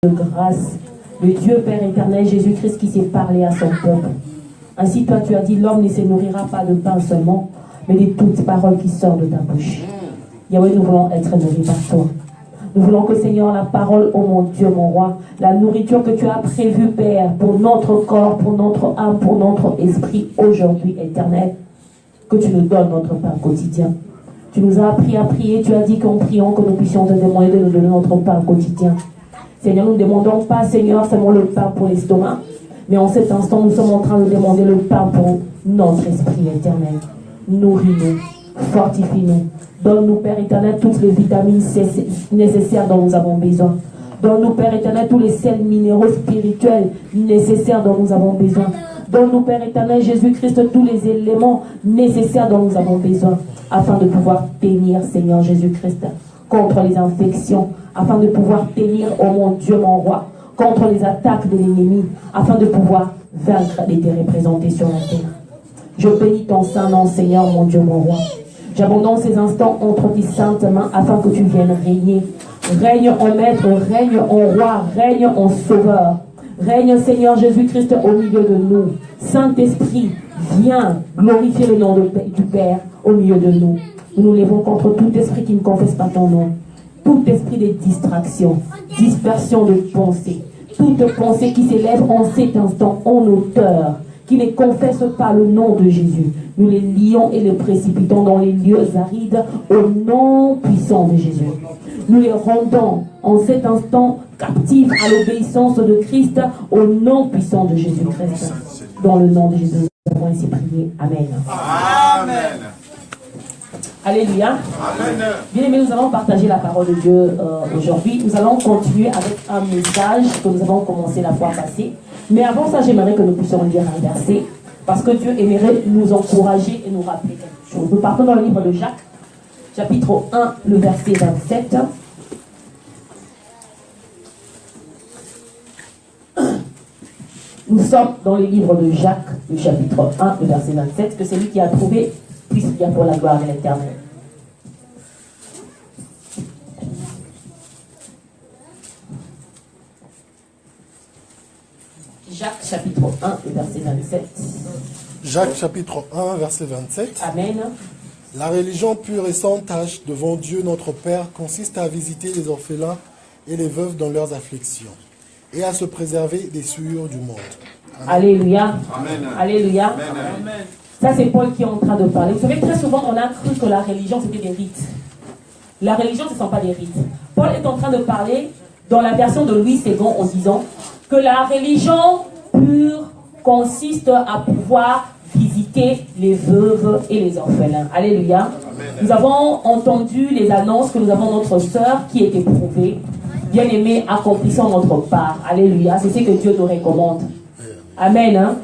de grâce, le Dieu Père éternel, Jésus-Christ qui s'est parlé à son peuple. Ainsi, toi, tu as dit, l'homme ne se nourrira pas de pain seulement, mais de toutes paroles qui sortent de ta bouche. Yahweh, nous voulons être nourris par toi. Nous voulons que, Seigneur, la parole, oh mon Dieu, mon roi, la nourriture que tu as prévue, Père, pour notre corps, pour notre âme, pour notre esprit, aujourd'hui, éternel, que tu nous donnes notre pain quotidien. Tu nous as appris à prier, tu as dit qu'en priant, que nous puissions te demander de nous donner notre pain quotidien. Seigneur, nous ne demandons pas, Seigneur, seulement le pain pour l'estomac, mais en cet instant, nous sommes en train de demander le pain pour notre esprit éternel. Nourris-nous, fortifie-nous. Donne-nous, Père éternel, toutes les vitamines nécessaires dont nous avons besoin. Donne-nous, Père éternel, tous les sels minéraux spirituels nécessaires dont nous avons besoin. Donne-nous, Père éternel, Jésus-Christ, tous les éléments nécessaires dont nous avons besoin, afin de pouvoir tenir, Seigneur Jésus-Christ, contre les infections, afin de pouvoir tenir, oh mon Dieu, mon roi, contre les attaques de l'ennemi, afin de pouvoir vaincre les dés représentés sur la terre. Je bénis ton saint nom, Seigneur, mon Dieu, mon roi. J'abandonne ces instants entre tes saintes mains afin que tu viennes régner. Règne en maître, règne en roi, règne en sauveur. Règne, Seigneur Jésus-Christ, au milieu de nous. Saint-Esprit, viens glorifier le nom du Père au milieu de nous. Nous nous lèvons contre tout esprit qui ne confesse pas ton nom. Tout esprit de distraction, dispersion de pensée. Toute pensée qui s'élève en cet instant en hauteur, qui ne confesse pas le nom de Jésus. Nous les lions et les précipitons dans les lieux arides au nom puissant de Jésus. Nous les rendons en cet instant captifs à l'obéissance de Christ au nom puissant de Jésus-Christ. Dans le nom de Jésus, nous avons ainsi prié. Amen. Amen. Alléluia. Amen. Bien aimés, nous allons partager la parole de Dieu aujourd'hui. Nous allons continuer avec un message que nous avons commencé la fois passée. Mais avant ça, j'aimerais que nous puissions lire un verset, parce que Dieu aimerait nous encourager et nous rappeler quelque chose. Nous partons dans le livre de Jacques, chapitre 1, le verset 27. Nous sommes dans le livre de Jacques, le chapitre 1, le verset 27, que c'est lui qui a trouvé, puisse bien pour la gloire de l'Éternel. Jacques chapitre 1, le verset 27. Jacques chapitre 1, verset 27. Amen. La religion pure et sans tache devant Dieu notre Père consiste à visiter les orphelins et les veuves dans leurs afflictions et à se préserver des souillures du monde. Amen. Alléluia. Amen. Alléluia. Amen. Ça, c'est Paul qui est en train de parler. Vous savez, très souvent, on a cru que la religion, c'était des rites. La religion, ce ne sont pas des rites. Paul est en train de parler dans la version de Louis II en disant que la religion pure consiste à pouvoir visiter les veuves et les orphelins. Alléluia. Amen. Nous avons entendu les annonces que nous avons notre sœur qui est éprouvée. Bien-aimée, accomplissons notre part. Alléluia. C'est ce que Dieu nous recommande. Amen. Hein?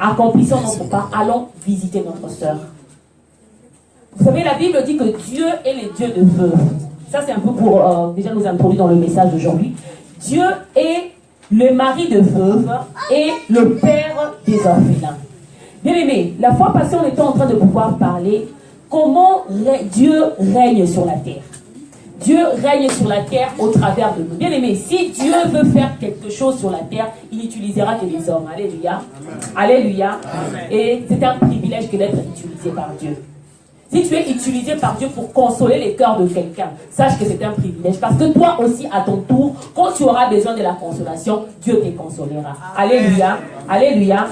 Accomplissons notre part. Allons visiter notre sœur. Vous savez, la Bible dit que Dieu est le Dieu de veuves. Ça, c'est un peu pour déjà nous introduire dans le message d'aujourd'hui. Dieu est le mari de veuve et le père des orphelins. Bien aimé, la fois passée, on était en train de pouvoir parler comment Dieu règne sur la terre. Dieu règne sur la terre au travers de nous. Bien aimé, si Dieu veut faire quelque chose sur la terre, il n'utilisera que les hommes. Alléluia. Amen. Alléluia. Amen. Et c'est un privilège que d'être utilisé par Dieu. Si tu es utilisé par Dieu pour consoler les cœurs de quelqu'un, sache que c'est un privilège. Parce que toi aussi, à ton tour, quand tu auras besoin de la consolation, Dieu te consolera. Amen. Alléluia. Alléluia.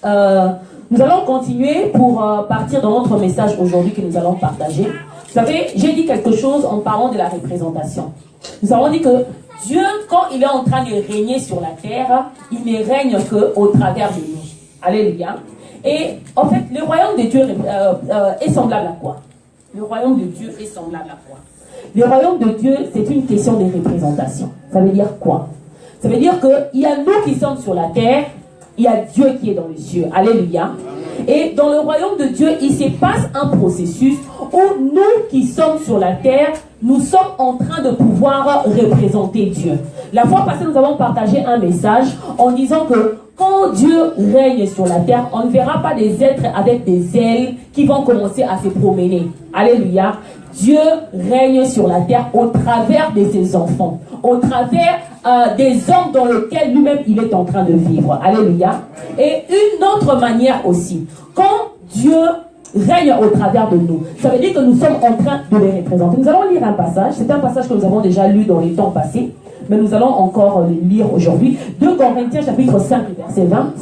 Amen. Nous allons continuer pour partir dans notre message aujourd'hui que nous allons partager. Vous savez, j'ai dit quelque chose en parlant de la représentation. Nous avons dit que Dieu, quand il est en train de régner sur la terre, il ne règne qu'au travers de nous. Alléluia. Et en fait, le royaume de Dieu est semblable à quoi? Le royaume de Dieu est semblable à quoi? Le royaume de Dieu, c'est une question de représentation. Ça veut dire quoi? Ça veut dire qu'il y a nous qui sommes sur la terre, il y a Dieu qui est dans les cieux. Alléluia. Et dans le royaume de Dieu, il se passe un processus où nous qui sommes sur la terre, nous sommes en train de pouvoir représenter Dieu. La fois passée, nous avons partagé un message en disant que quand Dieu règne sur la terre, on ne verra pas des êtres avec des ailes qui vont commencer à se promener. Alléluia. Dieu règne sur la terre au travers de ses enfants, au travers des hommes dans lesquels lui-même il est en train de vivre. Alléluia. Et une autre manière aussi, quand Dieu règne au travers de nous, ça veut dire que nous sommes en train de les représenter. Nous allons lire un passage, c'est un passage que nous avons déjà lu dans les temps passés, mais nous allons encore le lire aujourd'hui. 2 Corinthiens chapitre 5, verset 20.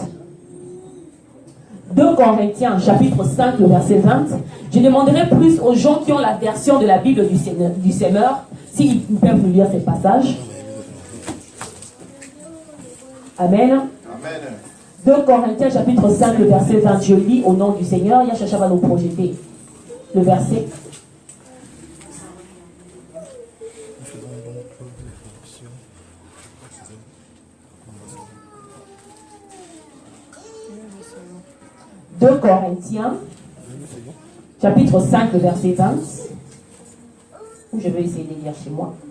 2 Corinthiens chapitre 5, le verset 20. Je demanderai plus aux gens qui ont la version de la Bible du Seigneur, s'ils peuvent nous lire ces passages. Amen. Amen. 2 Corinthiens chapitre 5, le verset 20. Je lis au nom du Seigneur. Yachacha va nous projeter le verset. « 2 Corinthiens, chapitre 5, le verset 20. Je vais essayer de lire chez moi. «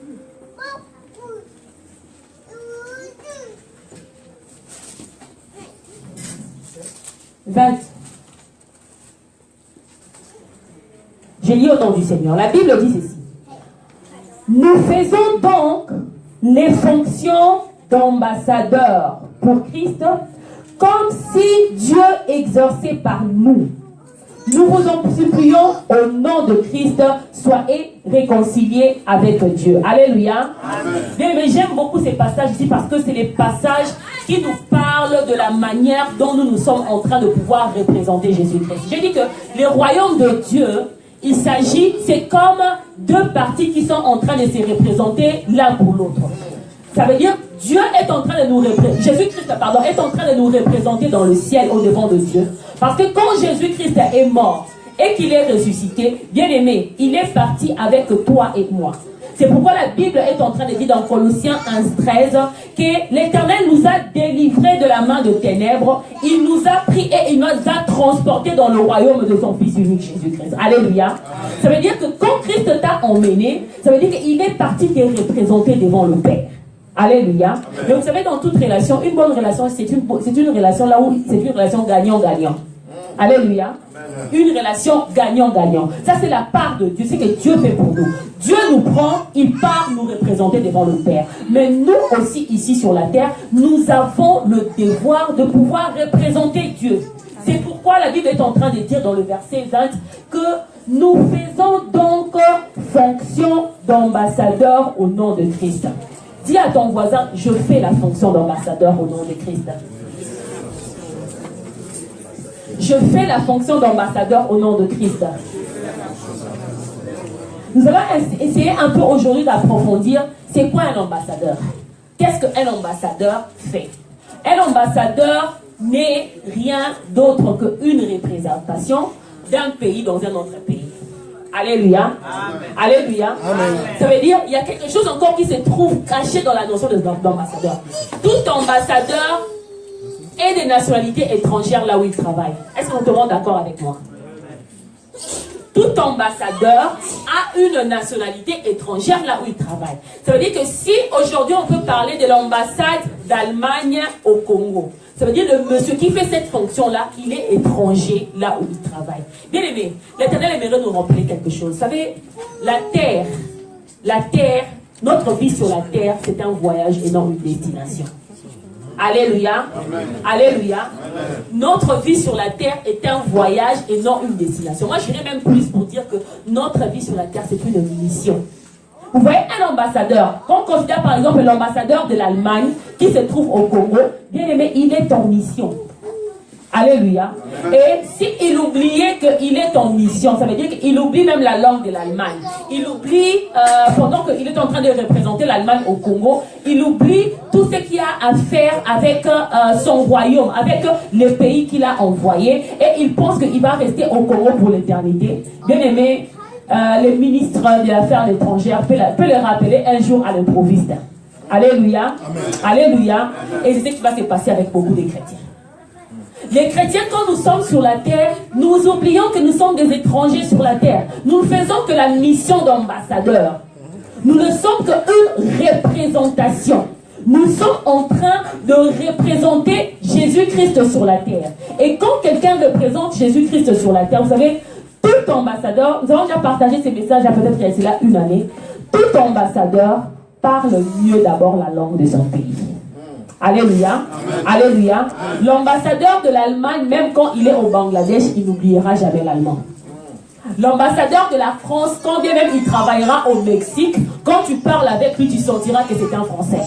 20. Je lis au nom du Seigneur. La Bible dit ceci. Nous faisons donc les fonctions d'ambassadeurs pour Christ comme si Dieu exerçait par nous. Nous vous en supplions au nom de Christ, soyez réconciliés avec Dieu. Alléluia. Bien, mais j'aime beaucoup ces passages ici parce que c'est les passages qui nous parlent de la manière dont nous sommes en train de pouvoir représenter Jésus-Christ. J'ai dit que le royaume de Dieu, il s'agit, c'est comme deux parties qui sont en train de se représenter l'un pour l'autre. Ça veut dire Dieu est en train de nous représenter, Jésus-Christ, pardon, est en train de nous représenter dans le ciel au devant de Dieu. Parce que quand Jésus-Christ est mort et qu'il est ressuscité, bien aimé, il est parti avec toi et moi. C'est pourquoi la Bible est en train de dire dans Colossiens 1:13 que l'Éternel nous a délivrés de la main de ténèbres, il nous a pris et il nous a transportés dans le royaume de son Fils unique Jésus-Christ. Alléluia. Ça veut dire que quand Christ t'a emmené, ça veut dire qu'il est parti te représenter devant le Père. Alléluia. Mais vous savez, dans toute relation, une bonne relation, c'est une relation là où c'est une relation gagnant-gagnant. Alléluia. Une relation gagnant-gagnant. Ça, c'est la part de Dieu. C'est que Dieu fait pour nous. Dieu nous prend, il part nous représenter devant le Père. Mais nous aussi, ici sur la terre, nous avons le devoir de pouvoir représenter Dieu. C'est pourquoi la Bible est en train de dire dans le verset 20 que nous faisons donc fonction d'ambassadeur au nom de Christ. Dis à ton voisin, je fais la fonction d'ambassadeur au nom de Christ. Je fais la fonction d'ambassadeur au nom de Christ. Nous allons essayer un peu aujourd'hui d'approfondir c'est quoi un ambassadeur. Qu'est-ce qu'un ambassadeur fait? Un ambassadeur n'est rien d'autre qu'une représentation d'un pays dans un autre pays. Alléluia. Amen. Alléluia. Amen. Ça veut dire qu'il y a quelque chose encore qui se trouve caché dans la notion d'ambassadeur. Tout ambassadeur est de nationalité étrangère là où il travaille. Est-ce que tout le monde est d'accord avec moi? Tout ambassadeur a une nationalité étrangère là où il travaille. Ça veut dire que si aujourd'hui on peut parler de l'ambassade d'Allemagne au Congo, ça veut dire le monsieur qui fait cette fonction-là, il est étranger là où il travaille. Bien aimé, l'Éternel aimerait nous rappeler quelque chose. Vous savez, la terre, notre vie sur la terre, c'est un voyage et non une destination. Alléluia. Amen. Alléluia. Amen. Notre vie sur la terre est un voyage et non une destination. Moi, j'irais même plus pour dire que notre vie sur la terre, c'est une mission. Vous voyez, un ambassadeur, quand on considère par exemple l'ambassadeur de l'Allemagne qui se trouve au Congo, bien aimé, il est en mission. Alléluia. Et s'il oubliait qu'il est en mission, ça veut dire qu'il oublie même la langue de l'Allemagne. Il oublie, pendant qu'il est en train de représenter l'Allemagne au Congo, il oublie tout ce qu'il a à faire avec son royaume, avec le pays qu'il a envoyé. Et il pense qu'il va rester au Congo pour l'éternité. Bien aimé, le ministre des Affaires étrangères peut le rappeler un jour à l'improviste. Alléluia. Amen. Alléluia. Et c'est ce qui va se passer avec beaucoup de chrétiens. Les chrétiens, quand nous sommes sur la terre, nous oublions que nous sommes des étrangers sur la terre. Nous ne faisons que la mission d'ambassadeur. Nous ne sommes qu'une représentation. Nous sommes en train de représenter Jésus-Christ sur la terre. Et quand quelqu'un représente Jésus-Christ sur la terre, vous savez, Tout ambassadeur, nous avons déjà partagé ces messages il y a peut-être il y a cela une année. Tout ambassadeur parle mieux d'abord la langue de son pays. Alléluia. Alléluia. L'ambassadeur de l'Allemagne, même quand il est au Bangladesh, il n'oubliera jamais l'allemand. L'ambassadeur de la France, quand bien même il travaillera au Mexique, quand tu parles avec lui, tu sentiras que c'est un Français.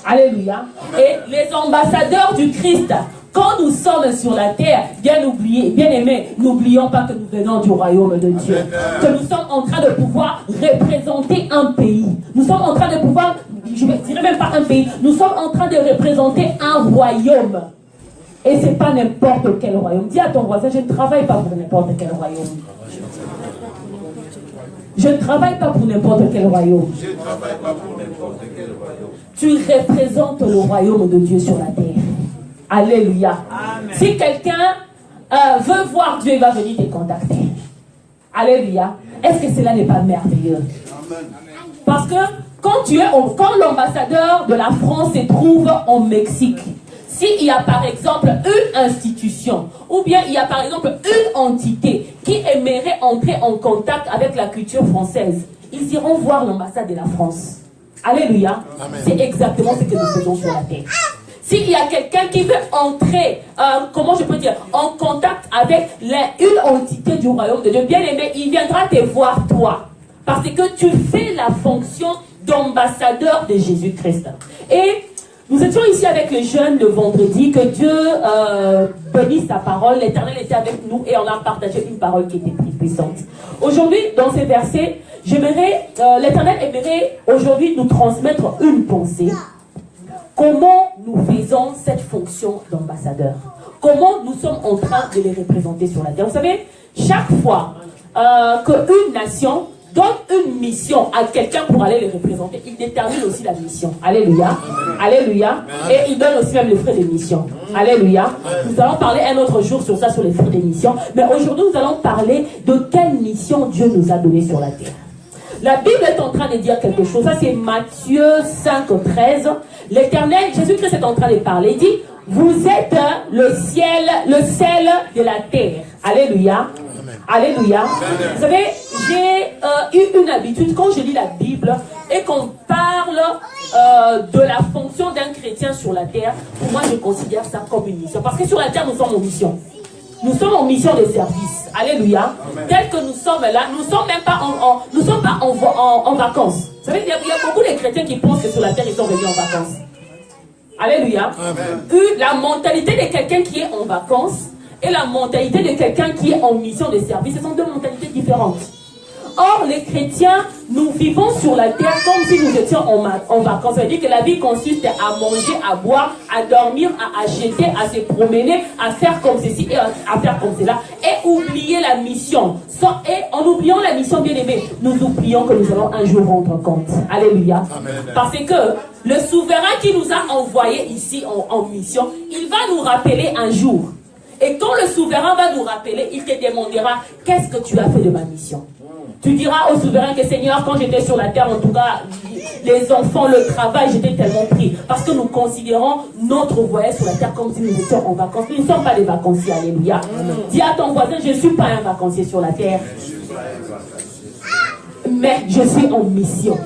Alléluia. Et les ambassadeurs du Christ, quand nous sommes sur la terre, bien aimés, n'oublions pas que nous venons du royaume de Dieu. Que nous sommes en train de pouvoir représenter un pays. Nous sommes en train de pouvoir, je ne dirais même pas un pays, nous sommes en train de représenter un royaume. Et ce n'est pas n'importe quel royaume. Dis à ton voisin, je ne travaille pas pour n'importe quel royaume. Je ne travaille pas pour n'importe quel royaume. Je ne travaille pas pour n'importe quel royaume. Tu représentes le royaume de Dieu sur la terre. Alléluia. Amen. Si quelqu'un veut voir Dieu, il va venir te contacter. Alléluia. Est-ce que cela n'est pas merveilleux? Amen. Parce que quand l'ambassadeur de la France se trouve au Mexique, s'il y a par exemple une institution, ou bien il y a par exemple une entité qui aimerait entrer en contact avec la culture française, ils iront voir l'ambassade de la France. Alléluia. C'est exactement ce que nous faisons sur la terre. S'il y a quelqu'un qui veut entrer, comment je peux dire, en contact avec une entité du royaume de Dieu, bien aimé, il viendra te voir toi. Parce que tu fais la fonction d'ambassadeur de Jésus-Christ. Et nous étions ici avec les jeunes le vendredi, que Dieu bénisse sa parole. L'Éternel était avec nous et on a partagé une parole qui était très puissante. Aujourd'hui, dans ces versets, l'Éternel aimerait aujourd'hui nous transmettre une pensée. Comment nous faisons cette fonction d'ambassadeur? Comment nous sommes en train de les représenter sur la terre? Vous savez, chaque fois qu'une nation donne une mission à quelqu'un pour aller les représenter, il détermine aussi la mission. Alléluia. Alléluia. Et il donne aussi même les frais de mission. Alléluia. Nous allons parler un autre jour sur ça, sur les frais de mission. Mais aujourd'hui, nous allons parler de quelle mission Dieu nous a donnée sur la terre. La Bible est en train de dire quelque chose. Ça, c'est Matthieu 5, 13. L'Éternel, Jésus-Christ est en train de parler. Il dit, vous êtes le ciel, le sel de la terre. Alléluia. Alléluia. Vous savez, j'ai eu une habitude, quand je lis la Bible et qu'on parle de la fonction d'un chrétien sur la terre, pour moi, je considère ça comme une mission. Parce que sur la terre, nous sommes en mission. Nous sommes en mission de service. Alléluia. Tel que nous sommes là, nous ne sommes même pas en vacances. Vous savez, il y a beaucoup de chrétiens qui pensent que sur la terre, ils sont venus en vacances. Alléluia. La mentalité de quelqu'un qui est en vacances et la mentalité de quelqu'un qui est en mission de service, ce sont deux mentalités différentes. Or, les chrétiens, nous vivons sur la terre comme si nous étions en vacances. Ça veut dire que la vie consiste à manger, à boire, à dormir, à acheter, à se promener, à faire comme ceci et à faire comme cela. Et oublier la mission. Et en oubliant la mission, bien aimé, nous oublions que nous allons un jour rendre compte. Alléluia. Amen. Parce que le souverain qui nous a envoyés ici en mission, il va nous rappeler un jour. Et quand le souverain va nous rappeler, il te demandera, qu'est-ce que tu as fait de ma mission? Tu diras au souverain que Seigneur, quand j'étais sur la terre, en tout cas, les enfants, le travail, j'étais tellement pris. Parce que nous considérons notre voyage sur la terre comme si nous étions en vacances. Nous ne sommes pas des vacanciers, alléluia. Dis à ton voisin, je ne suis pas un vacancier sur la terre. Mais je suis en mission.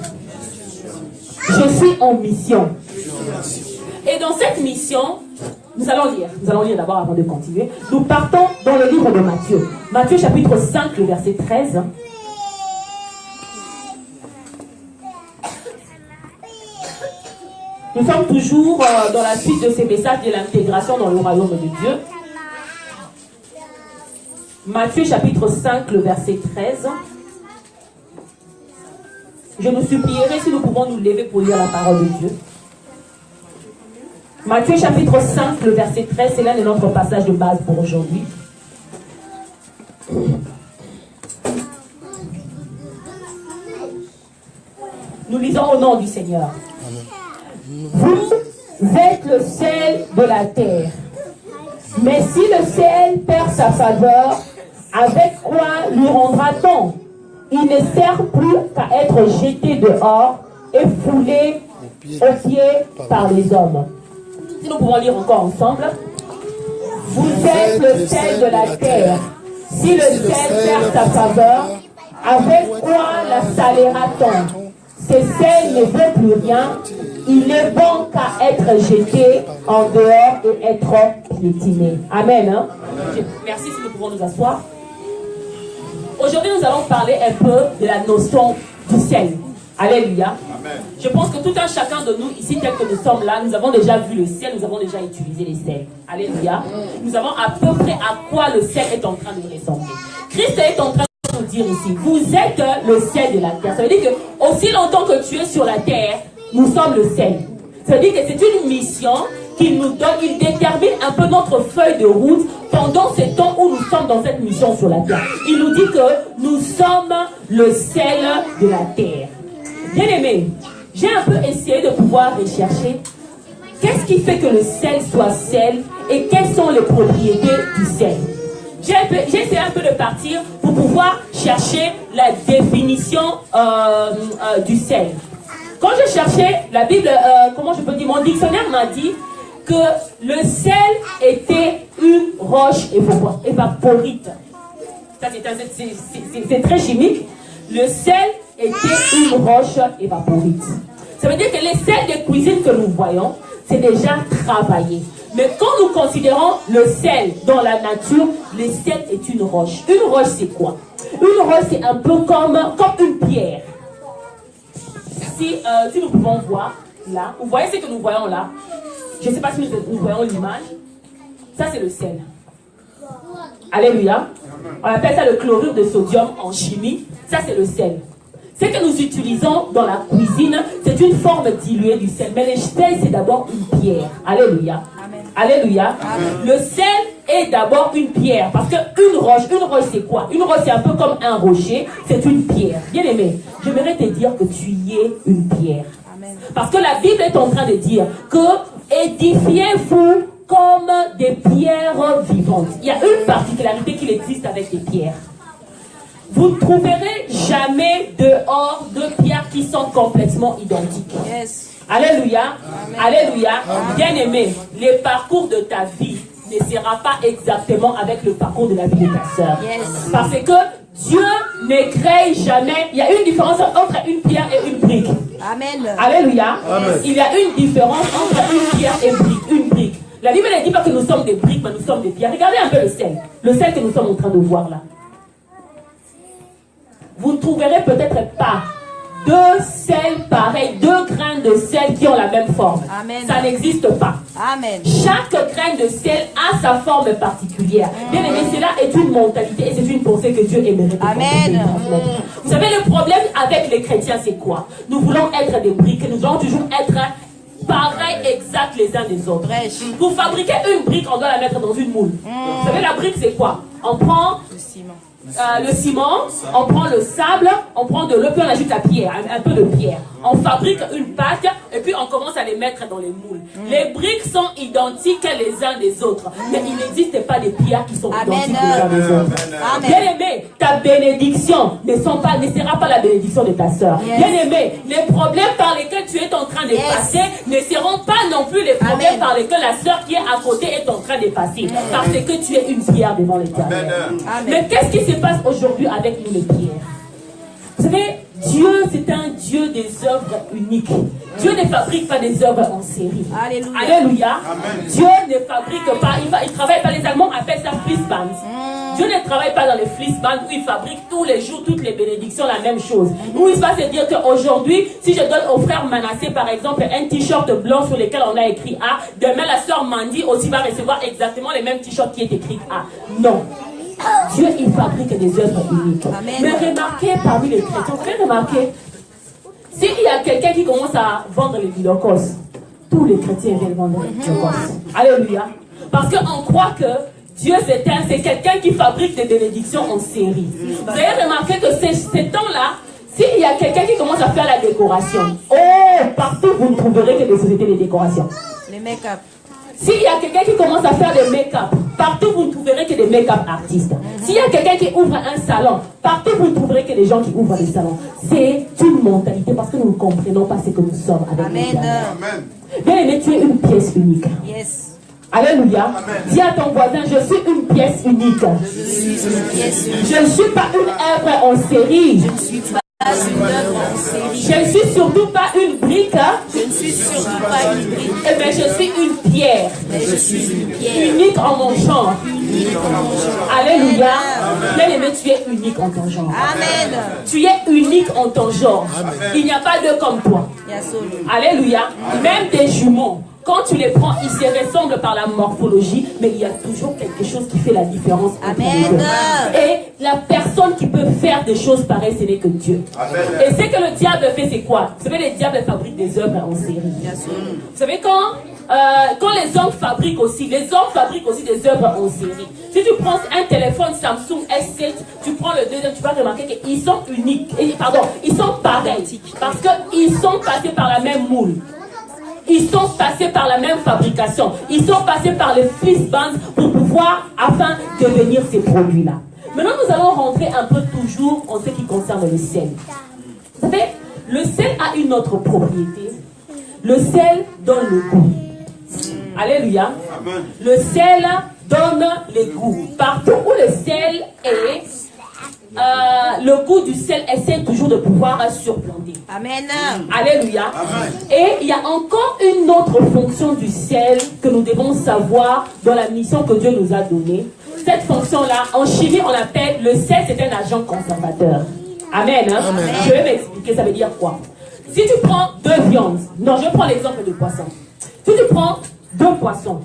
Je suis en mission. Et dans cette mission, nous allons lire d'abord avant de continuer. Nous partons dans le livre de Matthieu. Matthieu chapitre 5, le verset 13. Nous sommes toujours dans la suite de ces messages de l'intégration dans le royaume de Dieu. Matthieu chapitre 5, le verset 13. Je nous supplierai si nous pouvons nous lever pour lire la parole de Dieu. Matthieu chapitre 5, le verset 13, c'est l'un de notre passage de base pour aujourd'hui. Nous lisons au nom du Seigneur. Vous êtes le sel de la terre. Mais si le sel perd sa saveur, avec quoi lui rendra-t-on? Il ne sert plus qu'à être jeté dehors et foulé aux pieds par les hommes. Si nous pouvons lire encore ensemble. Vous êtes le sel de la terre. Si le sel perd sa saveur, avec quoi la salera-t-on? Ce sel ne veut plus rien. Il n'est bon qu'à être jeté en dehors et être piétiné. Amen. Hein? Merci si nous pouvons nous asseoir. Aujourd'hui, nous allons parler un peu de la notion du sel. Alléluia. Amen. Je pense que tout un chacun de nous, ici, tel que nous sommes là, nous avons déjà vu le sel, nous avons déjà utilisé les sels. Alléluia. Nous avons à peu près à quoi le sel est en train de ressembler. Christ est en train de nous dire ici, vous êtes le sel de la terre. Ça veut dire que aussi longtemps que tu es sur la terre, nous sommes le sel. Ça veut dire que c'est une mission qu'il nous donne, il détermine un peu notre feuille de route pendant ces temps où nous sommes dans cette mission sur la terre. Il nous dit que nous sommes le sel de la terre. Bien aimé, j'ai un peu essayé de pouvoir rechercher qu'est-ce qui fait que le sel soit sel et quelles sont les propriétés du sel. J'ai essayé un peu de partir pour pouvoir chercher la définition du sel. Quand je cherchais la Bible, comment je peux dire, mon dictionnaire m'a dit que le sel était une roche évaporite. Ça, c'est très chimique. Le sel était une roche évaporite. Ça veut dire que les sels de cuisine que nous voyons, c'est déjà travaillé. Mais quand nous considérons le sel dans la nature, le sel est une roche. Une roche, c'est quoi? Une roche, c'est un peu comme une pierre. Si nous pouvons voir là, vous voyez ce que nous voyons là? Je ne sais pas si nous voyons l'image. Ça, c'est le sel. Alléluia. On appelle ça le chlorure de sodium en chimie. Ça, c'est le sel. Ce que nous utilisons dans la cuisine, c'est une forme diluée du sel. Mais le sel, c'est d'abord une pierre. Alléluia. Amen. Alléluia. Amen. Le sel est d'abord une pierre. Parce qu'une roche, c'est quoi? Une roche, c'est un peu comme un rocher. C'est une pierre. Bien aimé, j'aimerais te dire que tu y es une pierre. Amen. Parce que la Bible est en train de dire que édifiez-vous comme des pierres vivantes. Il y a une particularité qu'il existe avec les pierres. Vous ne trouverez jamais dehors deux pierres qui sont complètement identiques. Yes. Alléluia. Amen. Alléluia. Amen. Bien aimé, le parcours de ta vie ne sera pas exactement avec le parcours de la vie de ta sœur. Yes. Parce que Dieu ne crée jamais. Il y a une différence entre une pierre et une brique. Amen. Alléluia. Amen. Il y a une différence entre une pierre et une brique. La Bible ne dit pas que nous sommes des briques, mais nous sommes des pierres. Regardez un peu le sel. Le sel que nous sommes en train de voir là. Vous ne trouverez peut-être pas deux sels pareils, deux grains de sel qui ont la même forme. Amen. Ça n'existe pas. Amen. Chaque grain de sel a sa forme particulière. Bien aimé, cela est une mentalité et c'est une pensée que Dieu aimerait. Amen. Vous savez, le problème avec les chrétiens, c'est quoi? Nous voulons être des briques, nous voulons toujours être pareils, exacts les uns des autres. Pour fabriquer une brique, on doit la mettre dans une moule. Vous savez, la brique, c'est quoi? On prend le ciment, on prend le sable, on prend de l'eau, puis on ajoute la pierre, un peu de pierre. On fabrique une pâte et puis on commence à les mettre dans les moules. Les briques sont identiques les uns des autres, mais il n'existe pas des pierres qui sont identiques les uns des autres. Bien aimé, ta bénédiction ne sera pas la bénédiction de ta sœur. Bien aimé, les problèmes par lesquels tu es en train de passer ne seront pas non plus les problèmes par lesquels la sœur qui est à côté est en train de passer. Parce que tu es une pierre devant l'Éternel. Mais qu'est-ce qui se passe aujourd'hui avec nous les pierres? Vous savez, Dieu, c'est un Dieu des œuvres uniques. Dieu ne fabrique pas des œuvres en série. Alléluia. Alléluia. Amen. Dieu ne fabrique pas, il travaille pas, les Allemands appellent ça Fließband. Dieu ne travaille pas dans les Fließband où il fabrique tous les jours, toutes les bénédictions, la même chose. Où il va se dire qu'aujourd'hui, si je donne au frère Manassé, par exemple, un t-shirt blanc sur lequel on a écrit A, demain la sœur Mandy aussi va recevoir exactement les mêmes t-shirts qui est écrit A. Non. Dieu, il fabrique des œuvres uniques. Amen. Mais remarquez parmi les chrétiens, vous avez remarqué, s'il y a quelqu'un qui commence à vendre les bilocos, tous les chrétiens viennent vendre les bilocos. Alléluia. Parce qu'on croit que Dieu, c'est quelqu'un qui fabrique des bénédictions en série. Vous avez remarqué que ces temps-là, s'il y a quelqu'un qui commence à faire la décoration, partout vous ne trouverez que des sociétés de décoration. Les make-up. S'il y a quelqu'un qui commence à faire des make-up, partout vous ne trouverez que des make-up artistes. S'il y a quelqu'un qui ouvre un salon, partout vous ne trouverez que des gens qui ouvrent des salons. C'est une mentalité parce que nous ne comprenons pas ce que nous sommes avec Amen. Bien aimé, tu es une pièce unique. Yes. Alléluia. Dis à ton voisin, je suis une pièce unique. Je ne suis pas une œuvre en série. Je ne suis surtout pas une brique. Je ne suis surtout pas une brique. Eh bien, je suis une pierre. Mais je suis une pierre. Unique en mon genre. Unique en mon genre. Alléluia. Bien-aimé, tu es unique en ton genre. Amen. Tu es unique en ton genre. Il n'y a pas deux comme toi. Alléluia. Même des jumeaux. Quand tu les prends, ils se ressemblent par la morphologie, mais il y a toujours quelque chose qui fait la différence. Amen. Et la personne qui peut faire des choses pareilles, ce n'est que Dieu. Amen. Et ce que le diable fait, c'est quoi? Vous savez, les diables fabriquent des œuvres en série. Vous savez, quand les hommes fabriquent aussi, des œuvres en série. Si tu prends un téléphone Samsung S7, tu prends le deuxième, tu vas remarquer qu'ils sont uniques. Ils sont pareils. Parce qu'ils sont passés par la même moule. Ils sont passés par la même fabrication. Ils sont passés par les fleece bands pour pouvoir, afin de devenir ces produits-là. Maintenant, nous allons rentrer un peu toujours en ce qui concerne le sel. Vous savez, le sel a une autre propriété. Le sel donne le goût. Alléluia. Amen. Le sel donne le goût. Partout où le sel est, le goût du sel essaie toujours de pouvoir surplanter. Amen. Alléluia. Amen. Et il y a encore une autre fonction du sel que nous devons savoir dans la mission que Dieu nous a donnée. Cette fonction-là, en chimie, on appelle le sel, c'est un agent conservateur. Amen. Hein? Amen. Je vais m'expliquer, ça veut dire quoi? Si tu prends deux viandes, non, je prends l'exemple de poisson. Si tu prends deux poissons,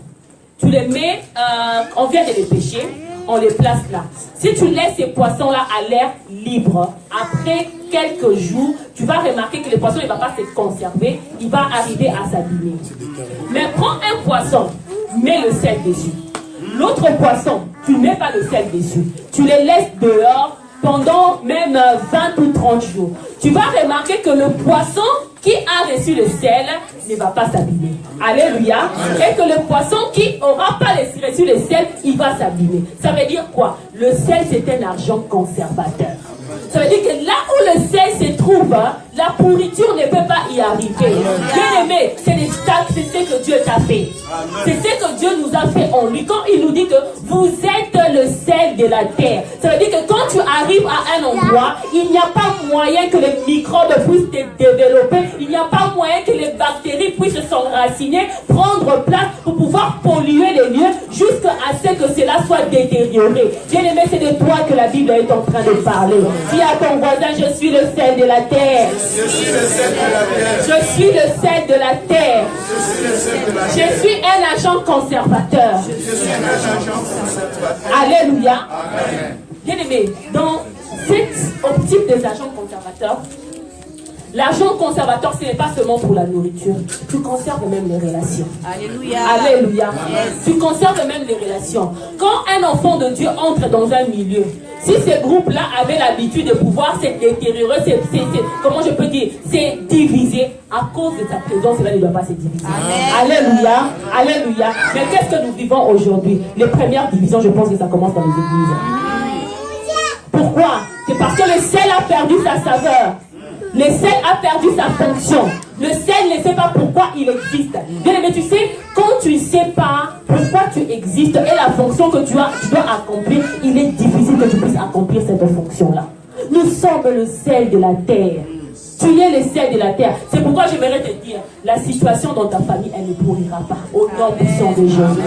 tu les mets, on vient de les pêcher, on les place là. Si tu laisses ces poissons-là à l'air libre, après quelques jours, tu vas remarquer que le poisson ne va pas se conserver, il va arriver à s'abîmer. Mais prends un poisson, mets le sel dessus. L'autre poisson, tu ne mets pas le sel dessus. Tu les laisses dehors pendant même 20 ou 30 jours. Tu vas remarquer que le poisson qui a reçu le sel ne va pas s'abîmer. Alléluia. Et que le poisson qui n'aura pas reçu le sel, il va s'abîmer. Ça veut dire quoi? Le sel, c'est un agent conservateur. Ça veut dire que là où le sel se trouve, la pourriture ne peut pas y arriver. Bien aimé, c'est ce que Dieu t'a fait. C'est ce que Dieu nous a fait en lui. Quand il nous dit que vous êtes le sel de la terre, ça veut dire que quand tu arrives à un endroit, il n'y a pas moyen que les microbes puissent te développer. Il n'y a pas moyen que les bactéries puissent s'enraciner, prendre place pour pouvoir polluer les lieux jusqu'à ce que cela soit détérioré. Bien aimé, c'est de toi que la Bible est en train de parler. Dis à ton voisin, je suis le sel de la terre. Je suis le sel de la terre. Je suis le sel de la terre. Je suis le sel de la terre. Je suis un agent conservateur. Je suis un agent conservateur. Alléluia. Amen. Bien aimé, dans cette optique des agents conservateurs, l'agent conservateur, ce n'est pas seulement pour la nourriture. Tu conserves même les relations. Alléluia. Alléluia. Yes. Tu conserves même les relations. Quand un enfant de Dieu entre dans un milieu, si ces groupes-là avaient l'habitude de pouvoir se détériorer, comment je peux dire, se diviser, à cause de ta présence, cela ne doit pas se diviser. Amen. Alléluia. Alléluia. Mais qu'est-ce que nous vivons aujourd'hui? Les premières divisions, je pense que ça commence dans les églises. Pourquoi? C'est parce que le sel a perdu sa saveur. Le sel a perdu sa fonction. Le sel ne sait pas pourquoi il existe. Bien aimé, tu sais, quand tu ne sais pas pourquoi tu existes et la fonction que tu dois accomplir, il est difficile que tu puisses accomplir cette fonction-là. Nous sommes le sel de la terre. Tu es le sel de la terre. C'est pourquoi j'aimerais te dire, la situation dans ta famille, elle ne pourrira pas. Au nom puissant de Jésus.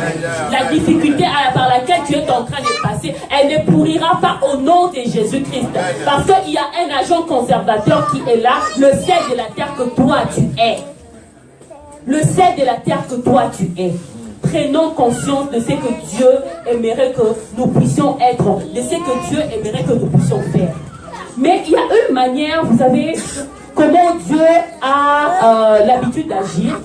La difficulté par laquelle tu es en train de passer, elle ne pourrira pas au nom de Jésus-Christ. Parce qu'il y a un agent conservateur qui est là, le sel de la terre que toi tu es. Le sel de la terre que toi tu es. Prenons conscience de ce que Dieu aimerait que nous puissions être, de ce que Dieu aimerait que nous puissions faire. Mais il y a une manière, vous savez, comment Dieu a l'habitude d'agir.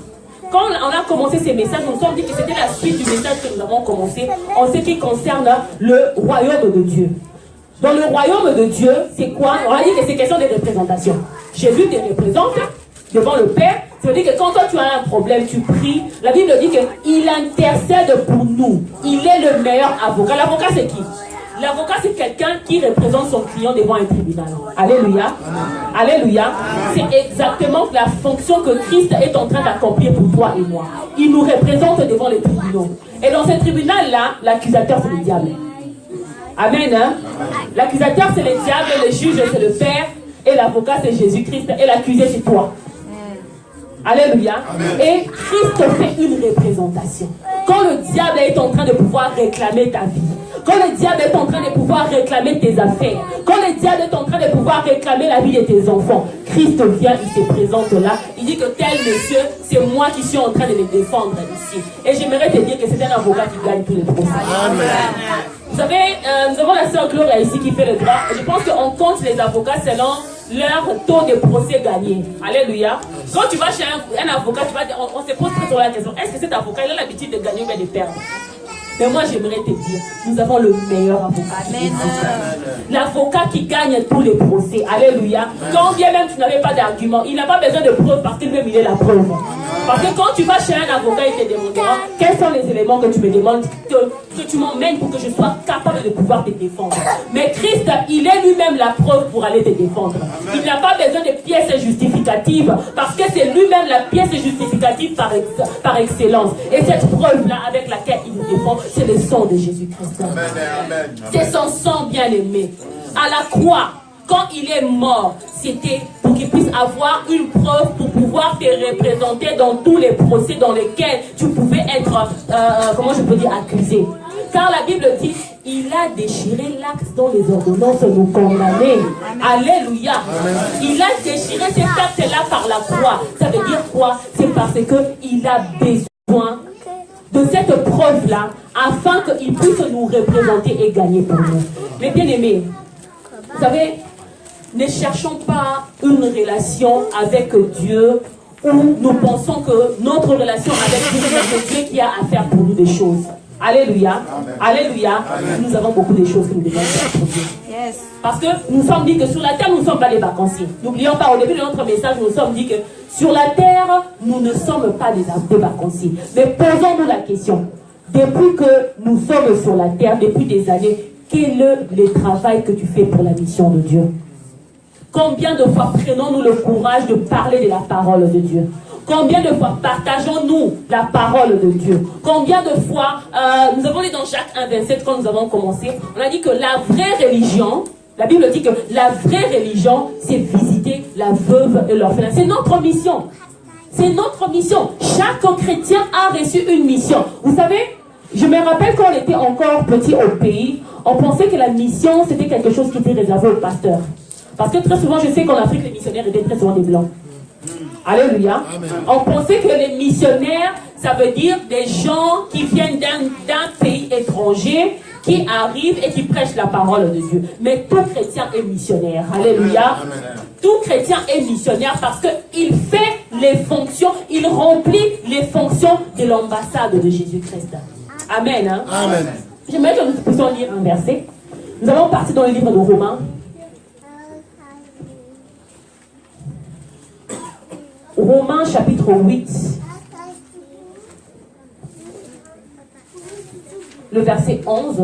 Quand on a commencé ces messages, nous nous sommes dit que c'était la suite du message que nous avons commencé en ce qui concerne le royaume de Dieu. Dans le royaume de Dieu, c'est quoi? On a dit que c'est question de représentation. Jésus te représente devant le Père. Ça veut dire que quand toi tu as un problème, tu pries. La Bible dit qu'il intercède pour nous. Il est le meilleur avocat. L'avocat, c'est qui? L'avocat, c'est quelqu'un qui représente son client devant un tribunal. Alléluia. Alléluia. C'est exactement la fonction que Christ est en train d'accomplir pour toi et moi. il nous représente devant les tribunaux. Et dans ce tribunal-là, l'accusateur, c'est le diable. Amen. Hein? L'accusateur, c'est le diable, le juge, c'est le Père, et l'avocat, c'est Jésus-Christ, et l'accusé, c'est toi. Alléluia. Amen. Et Christ fait une représentation. Quand le diable est en train de pouvoir réclamer ta vie, quand le diable est en train de pouvoir réclamer tes affaires, quand le diable est en train de pouvoir réclamer la vie de tes enfants, Christ vient, il se présente là. Il dit que tel monsieur, c'est moi qui suis en train de les défendre ici. Et j'aimerais te dire que c'est un avocat qui gagne tous les procès. Amen. Vous savez, nous avons la sœur Gloria ici qui fait le droit. Je pense qu'on compte les avocats selon leur taux de procès gagné. Alléluia. Quand tu vas chez un avocat, on se pose très souvent la question, est-ce que cet avocat il a l'habitude de gagner ou bien de perdre? Mais moi j'aimerais te dire, nous avons le meilleur avocat. L'avocat qui gagne tous les procès. Alléluia. Quand bien même tu n'avais pas d'argument, il n'a pas besoin de preuve parce qu'il veut miler la preuve. Parce que quand tu vas chez un avocat, il te demandera quels sont les éléments que tu me demandes, que tu m'emmènes pour que je sois capable de pouvoir te défendre. Mais Christ, il est lui-même la preuve pour aller te défendre. Il n'a pas besoin de pièces justificatives parce que c'est lui-même la pièce justificative par excellence. Et cette preuve-là avec laquelle il nous défend, c'est le sang de Jésus-Christ. C'est son sang bien-aimé. À la croix, quand il est mort, c'était pour qu'il puisse avoir une preuve pour pouvoir te représenter dans tous les procès dans lesquels tu pouvais être, comment je peux dire, accusé. Car la Bible dit, il a déchiré l'acte dont les ordonnances nous condamnaient. Alléluia. Amen. Il a déchiré cet acte-là par la croix. Ça veut dire quoi? C'est parce qu'il a besoin de cette preuve-là afin qu'il puisse nous représenter et gagner pour nous. Mais bien aimés, vous savez, ne cherchons pas une relation avec Dieu où nous pensons que notre relation avec Dieu, c'est Dieu qui a à faire pour nous des choses. Alléluia. Amen. Alléluia. Amen. Nous avons beaucoup de choses que nous devons faire pour Dieu. Yes. Parce que nous sommes dit que sur la terre, nous ne sommes pas des vacanciers. N'oublions pas, au début de notre message, nous sommes dit que sur la terre, nous ne sommes pas des vacanciers. Mais posons-nous la question. Depuis que nous sommes sur la terre, depuis des années, quel est le travail que tu fais pour la mission de Dieu? Combien de fois prenons-nous le courage de parler de la parole de Dieu? Combien de fois partageons-nous la parole de Dieu? Combien de fois, nous avons dit dans Jacques 1,27 quand nous avons commencé, on a dit que la vraie religion, la Bible dit que la vraie religion, c'est visiter la veuve et l'orphelin. C'est notre mission. C'est notre mission. Chaque chrétien a reçu une mission. Vous savez, je me rappelle quand on était encore petit au pays, on pensait que la mission, c'était quelque chose qui était réservé aux pasteurs. Parce que très souvent, je sais qu'en Afrique, les missionnaires étaient très souvent des blancs. Alléluia. Amen. On pensait que les missionnaires, ça veut dire des gens qui viennent d'un pays étranger, qui arrivent et qui prêchent la parole de Dieu. Mais tout chrétien est missionnaire. Alléluia. Amen. Tout chrétien est missionnaire parce qu'il fait les fonctions, il remplit les fonctions de l'ambassade de Jésus-Christ. Amen. Hein? Amen. J'aimerais que nous puissions lire un verset. Nous allons partir dans le livre de Romains. Romains chapitre 8, le verset 11.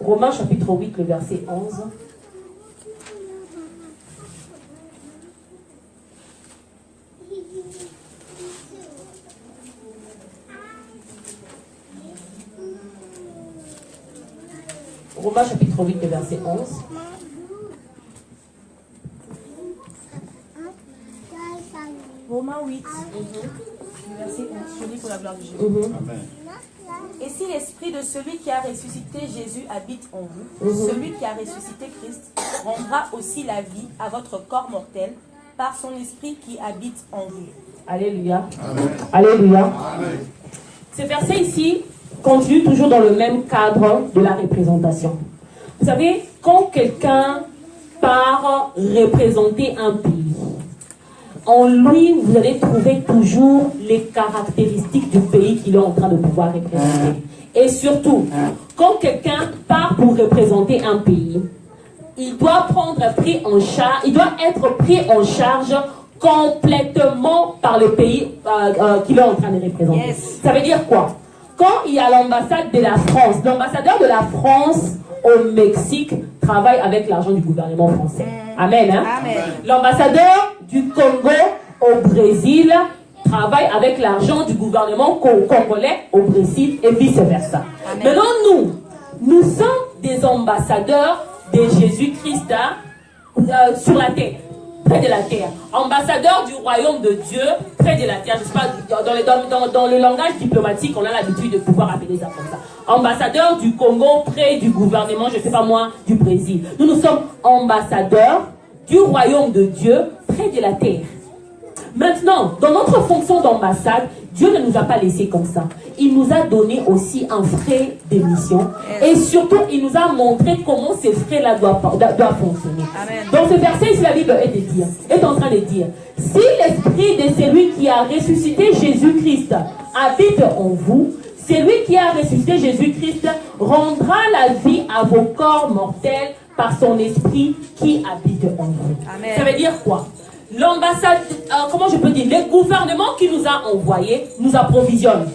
Romains chapitre 8, le verset 11. Romains chapitre 8, le verset 11. Romains 8, verset 11, je lis pour la gloire de Jésus. Amen. Et si l'esprit de celui qui a ressuscité Jésus habite en vous, celui qui a ressuscité Christ rendra aussi la vie à votre corps mortel par son esprit qui habite en vous. Alléluia. Amen. Alléluia. Amen. Ce verset ici continue toujours dans le même cadre de la représentation. Vous savez, quand quelqu'un part représenter un pays, en lui, vous allez trouver toujours les caractéristiques du pays qu'il est en train de pouvoir représenter. Et surtout, quand quelqu'un part pour représenter un pays, il doit être pris en charge complètement par le pays qu'il est en train de représenter. Yes. Ça veut dire quoi? Quand il y a l'ambassade de la France, l'ambassadeur de la France au Mexique travaille avec l'argent du gouvernement français. Amen. Hein? Amen. L'ambassadeur du Congo au Brésil travaille avec l'argent du gouvernement congolais au Brésil et vice-versa. Maintenant, nous sommes des ambassadeurs de Jésus-Christ sur la terre, près de la terre. Ambassadeurs du royaume de Dieu, près de la terre. Je sais pas, dans le langage diplomatique, on a l'habitude de pouvoir appeler ça comme ça. Ambassadeurs du Congo, près du gouvernement, je ne sais pas moi, du Brésil. Nous sommes ambassadeurs du royaume de Dieu, près de la terre. Maintenant, dans notre fonction d'ambassade, Dieu ne nous a pas laissés comme ça. Il nous a donné aussi un frais de mission. Et surtout, il nous a montré comment ces frais-là doivent fonctionner. Amen. Dans ce verset ici, la Bible est en train de dire, si l'esprit de celui qui a ressuscité Jésus-Christ habite en vous, celui qui a ressuscité Jésus-Christ rendra la vie à vos corps mortels par son esprit qui habite en vous. Amen. Ça veut dire quoi? L'ambassade, comment je peux dire, le gouvernement qui nous a envoyés nous approvisionne.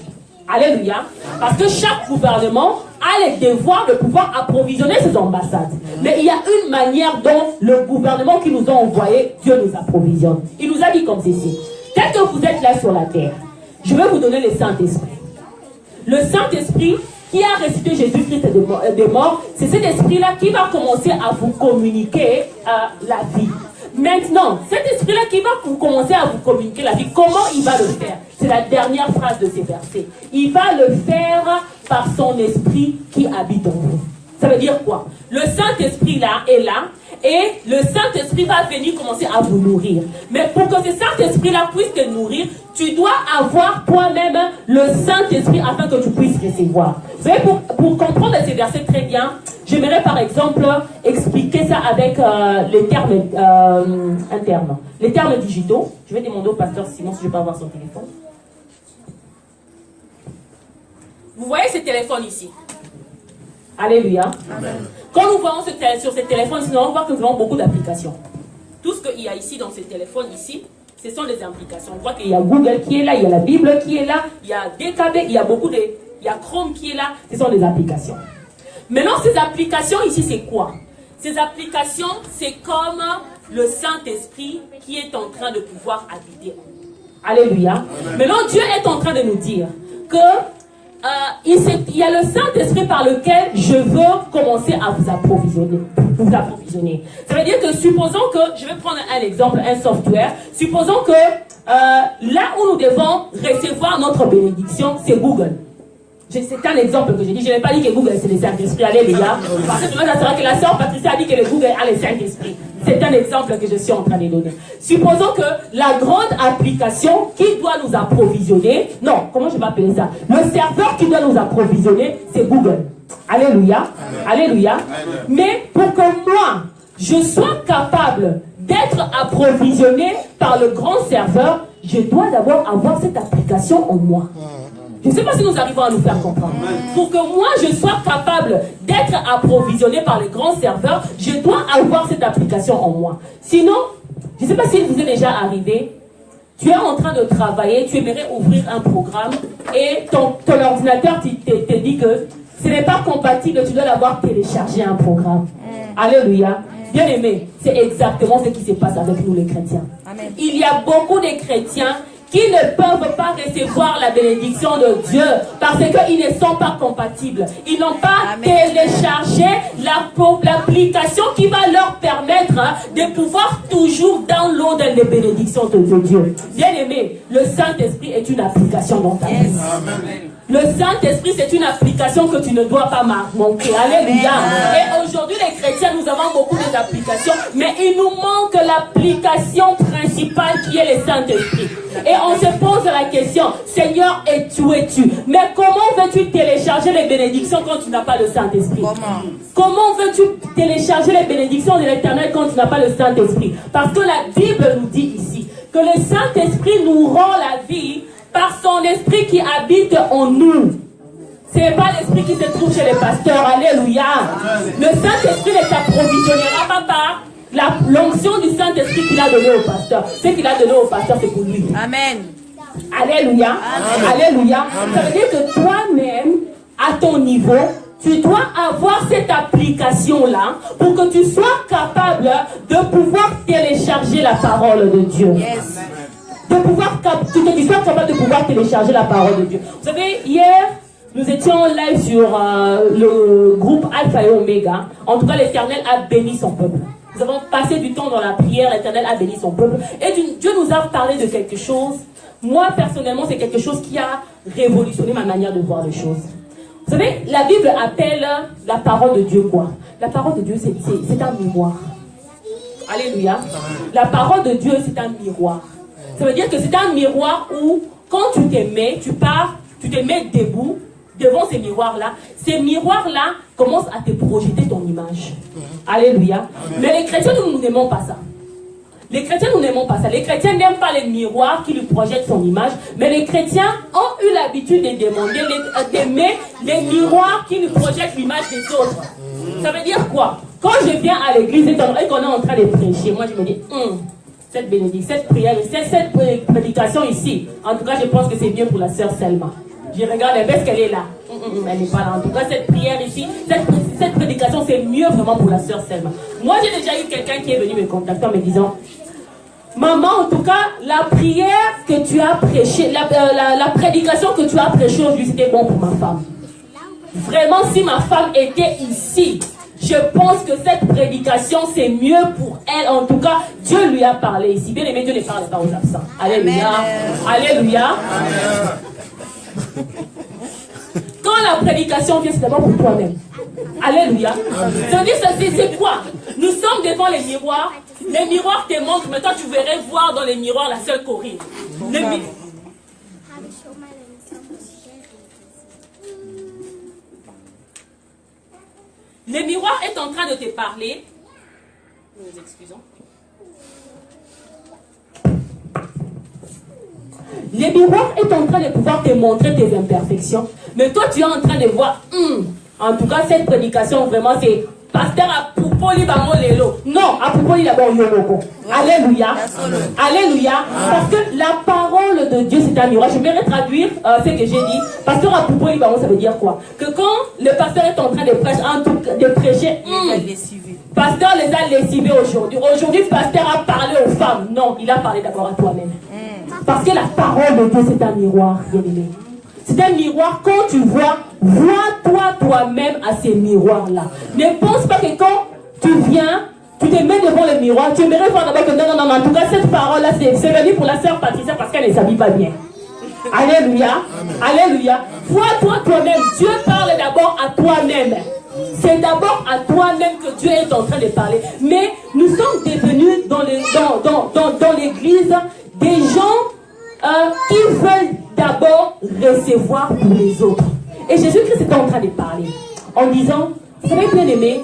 Alléluia. Parce que chaque gouvernement a le devoir de pouvoir approvisionner ses ambassades. Mais il y a une manière dont le gouvernement qui nous a envoyés, Dieu nous approvisionne. Il nous a dit comme ceci. Tel que vous êtes là sur la terre, je vais vous donner le Saint-Esprit. Le Saint-Esprit qui a ressuscité Jésus-Christ des morts, c'est cet esprit-là qui va commencer à vous communiquer la vie. Maintenant, cet esprit-là qui va commencer à vous communiquer la vie, comment il va le faire? C'est la dernière phrase de ces versets. Il va le faire par son esprit qui habite en vous. Ça veut dire quoi? Le Saint-Esprit là est là et le Saint-Esprit va venir commencer à vous nourrir. Mais pour que ce Saint-Esprit-là puisse te nourrir, tu dois avoir toi-même le Saint-Esprit afin que tu puisses recevoir. Vous savez, pour comprendre ces versets très bien, j'aimerais par exemple expliquer ça avec les termes internes. Les termes digitaux. Je vais demander au pasteur Simon si je peux avoir son téléphone. Vous voyez ce téléphone ici? Alléluia. Amen. Quand nous voyons sur ce téléphone, sinon on voit que nous avons beaucoup d'applications. Tout ce qu'il y a ici dans ce téléphone ici, ce sont des applications. On voit qu'il y a Google qui est là, il y a la Bible qui est là, il y a DKB, il y a il y a Chrome qui est là. Ce sont des applications. Maintenant, ces applications ici, c'est quoi? Ces applications, c'est comme le Saint-Esprit qui est en train de pouvoir habiter en nous. Alléluia. Amen. Maintenant, Dieu est en train de nous dire que il y a le Saint-Esprit par lequel je veux commencer à vous approvisionner. Ça veut dire que supposons que, je vais prendre un exemple, un software, supposons que là où nous devons recevoir notre bénédiction, c'est Google. C'est un exemple que j'ai dit. Je n'ai pas dit que Google c'est le Saint-Esprit. Alléluia. Parce que ça sera que la sœur Patricia a dit que le Google a le Saint-Esprit. C'est un exemple que je suis en train de donner. Supposons que la grande application qui doit nous approvisionner, non, comment je vais appeler ça? Le serveur qui doit nous approvisionner, c'est Google. Alléluia. Amen. Alléluia. Amen. Mais pour que moi, je sois capable d'être approvisionné par le grand serveur, je dois d'abord avoir cette application en moi. Je ne sais pas si nous arrivons à nous faire comprendre. Pour que moi, je sois capable d'être approvisionné par les grands serveurs, je dois avoir cette application en moi. Sinon, je ne sais pas si vous est déjà arrivé, tu es en train de travailler, tu aimerais ouvrir un programme et ton ordinateur te dit que ce n'est pas compatible, tu dois l'avoir téléchargé un programme. Alléluia. Bien aimé, c'est exactement ce qui se passe avec nous les chrétiens. Amen. Il y a beaucoup de chrétiens qui ne peuvent pas recevoir la bénédiction de Dieu parce qu'ils ne sont pas compatibles. Ils n'ont pas téléchargé l'application qui va leur permettre de pouvoir toujours downloader les bénédictions de Dieu. Bien aimé, le Saint-Esprit est une application dans ta vie. Le Saint-Esprit, c'est une application que tu ne dois pas manquer. Alléluia. Et aujourd'hui, les chrétiens, nous avons beaucoup d'applications, mais il nous manque l'application principale qui est le Saint-Esprit. Et on se pose la question, Seigneur, où es-tu? Mais comment veux-tu télécharger les bénédictions quand tu n'as pas le Saint-Esprit? Comment veux-tu télécharger les bénédictions de l'Éternel quand tu n'as pas le Saint-Esprit? Parce que la Bible nous dit ici que le Saint-Esprit nous rend la vie par son esprit qui habite en nous. Ce n'est pas l'esprit qui se trouve chez les pasteurs. Alléluia. Le Saint-Esprit ne t'approvisionnera pas par l'onction du Saint-Esprit qu'il a donné au pasteur. Ce qu'il a donné au pasteur, c'est pour lui. Amen. Alléluia. Amen. Alléluia. Amen. Ça veut dire que toi-même, à ton niveau, tu dois avoir cette application-là pour que tu sois capable de pouvoir télécharger la parole de Dieu. Yes. De pouvoir, que tu sois capable de pouvoir télécharger la parole de Dieu. Vous savez, hier, nous étions en live sur le groupe Alpha et Omega. En tout cas, l'Éternel a béni son peuple. Nous avons passé du temps dans la prière, l'Éternel a béni son peuple. Et Dieu nous a parlé de quelque chose. Moi, personnellement, c'est quelque chose qui a révolutionné ma manière de voir les choses. Vous savez, la Bible appelle la parole de Dieu quoi? La parole de Dieu, c'est un miroir. Alléluia. La parole de Dieu, c'est un miroir. Ça veut dire que c'est un miroir où, quand tu te mets, tu te mets debout devant ces miroirs-là. Ces miroirs-là commencent à te projeter ton image. Alléluia. Mais les chrétiens, nous n'aimons pas ça. Les chrétiens, nous n'aimons pas ça. Les chrétiens n'aiment pas les miroirs qui lui projettent son image. Mais les chrétiens ont eu l'habitude de demander, d'aimer les miroirs qui lui projettent l'image des autres. Ça veut dire quoi? Quand je viens à l'église et qu'on est en train de prêcher, moi je me dis, cette bénédiction, cette prière, cette prédication ici, en tout cas je pense que c'est bien pour la sœur Selma. Je regarde, est-ce qu'elle est là? Elle n'est pas là. En tout cas, cette prière ici, cette prédication, c'est mieux vraiment pour la sœur Selma. Moi, j'ai déjà eu quelqu'un qui est venu me contacter en me disant, maman, en tout cas, la prière que tu as prêchée, la prédication que tu as prêchée aujourd'hui, c'était bon pour ma femme. Vraiment, si ma femme était ici, je pense que cette prédication, c'est mieux pour elle. En tout cas, Dieu lui a parlé ici. Bien aimé, Dieu ne parle pas aux absents. Alléluia. Amen. Alléluia. Amen. Quand la prédication vient, c'est d'abord pour toi-même. Alléluia. Ça veut dire, c'est quoi? Nous sommes devant les miroirs. Les miroirs te montrent, mais toi, tu verrais voir dans les miroirs la seule Corinne. Le miroir est en train de te parler. Nous nous excusons. Le miroir est en train de pouvoir te montrer tes imperfections. Mais toi, tu es en train de voir, en tout cas, cette prédication, vraiment, c'est pasteur Apupoli Bango Lelo. Non, Apupoli d'abord Yoloko. Alléluia. Alléluia. Parce que la parole de Dieu, c'est un miroir. Je vais traduire ce que j'ai dit. Pasteur Apupoli Bango, ça veut dire quoi? Que quand le pasteur est en train de prêcher, pasteur les a lessivés aujourd'hui. Aujourd'hui, le pasteur a parlé aux femmes. Non, il a parlé d'abord à toi-même. Parce que la parole de Dieu, c'est un miroir, bien-aimé. C'est un miroir, quand tu vois toi-même à ces miroirs-là. Ne pense pas que quand tu viens, tu te mets devant le miroir, tu aimerais voir d'abord que non, en tout cas, cette parole-là, c'est venu pour la sœur Patricia parce qu'elle ne s'habille pas bien. Alléluia. Alléluia. Vois-toi toi-même. Dieu parle d'abord à toi-même. C'est d'abord à toi-même que Dieu est en train de parler. Mais nous sommes devenus dans l'église des gens qui veulent d'abord recevoir pour les autres. Et Jésus-Christ était en train de parler en disant, vous savez bien aimé,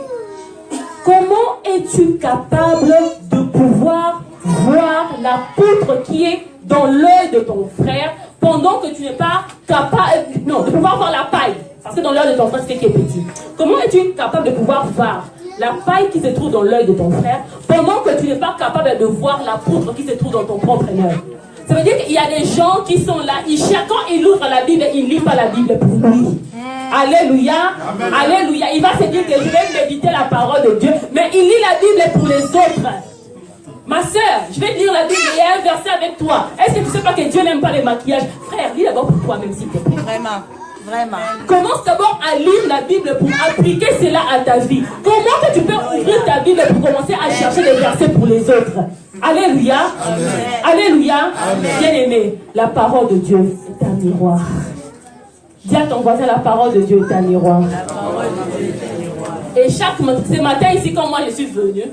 comment es-tu capable de pouvoir voir la poutre qui est dans l'œil de ton frère pendant que tu n'es pas capable, de pouvoir voir la paille, parce que dans l'œil de ton frère c'est qui est petit. Comment es-tu capable de pouvoir voir la paille qui se trouve dans l'œil de ton frère pendant que tu n'es pas capable de voir la poutre qui se trouve dans ton propre œil? Ça veut dire qu'il y a des gens qui sont là, quand il ouvre la Bible, il ne lit pas la Bible pour lui. Alléluia. Amen. Alléluia. Il va se dire que je vais méditer la parole de Dieu, mais il lit la Bible pour les autres. Ma soeur, je vais lire la Bible, il y a un verset avec toi. Est-ce que tu ne sais pas que Dieu n'aime pas les maquillages? Frère, lis d'abord pour toi-même s'il te plaît. Vraiment. Vraiment. Commence d'abord à lire la Bible pour appliquer cela à ta vie. Comment que tu peux ouvrir ta Bible pour commencer à chercher des versets pour les autres? Alléluia. Amen. Alléluia. Bien-aimé, la parole de Dieu est un miroir. Dis à ton voisin, la parole de Dieu est un miroir. La parole de Dieu est un miroir. Et ce matin ici, quand moi je suis venue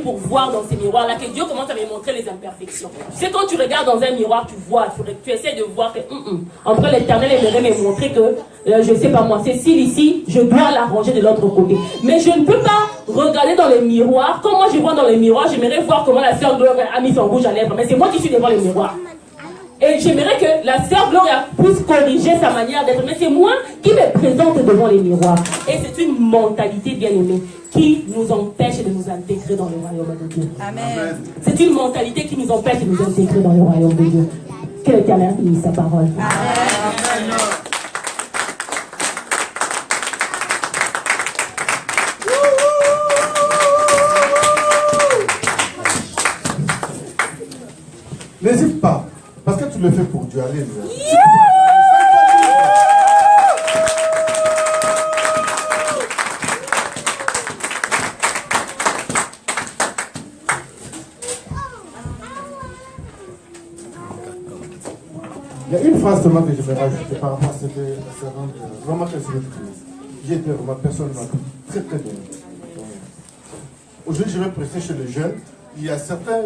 pour voir dans ces miroirs-là que Dieu commence à me montrer les imperfections. Tu sais, quand tu regardes dans un miroir, tu vois, tu essaies de voir que, entre l'Éternel aimerait me montrer que, je ne sais pas moi, Cécile ici, je dois la ranger de l'autre côté. Mais je ne peux pas regarder dans les miroirs. Quand moi je vois dans les miroirs, j'aimerais voir comment la sœur Gloria a mis son rouge à lèvres. Mais c'est moi qui suis devant les miroirs. Et j'aimerais que la sœur Gloria puisse corriger sa manière d'être. Mais c'est moi qui me présente devant les miroirs. Et c'est une mentalité, bien aimée, qui nous empêche de nous intégrer dans le royaume de Dieu. Amen. C'est une mentalité qui nous empêche de nous intégrer dans le royaume de Dieu. Que l'Éternel bénisse sa parole. Amen. N'hésite pas. Parce que tu le fais pour Dieu. Alléluia. Il y a une phrase seulement que je vais rajouter par rapport à cette servante, vraiment que c'est l'utilise. J'ai été vraiment personnellement très très bien. Aujourd'hui, je vais prêcher chez les jeunes. Il y a certains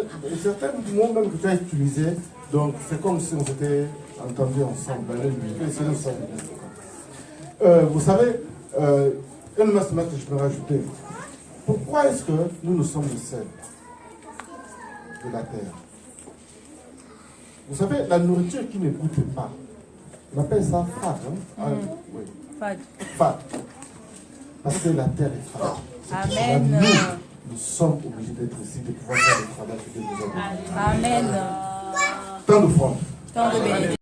mots même que tu as utilisés, donc c'est comme si on s'était entendus ensemble. Vous savez, un massement que je peux rajouter. Pourquoi est-ce que nous sommes le sel de la terre? Vous savez, la nourriture qui ne goûte pas, on appelle ça fade. Hein? Oui. Fade. Fade. Parce que la terre est fade. Amen. Nous sommes obligés d'être ici, de pouvoir faire le travail que Dieu nous a donné. Amen. Tant de fois. Tant de bénédictions.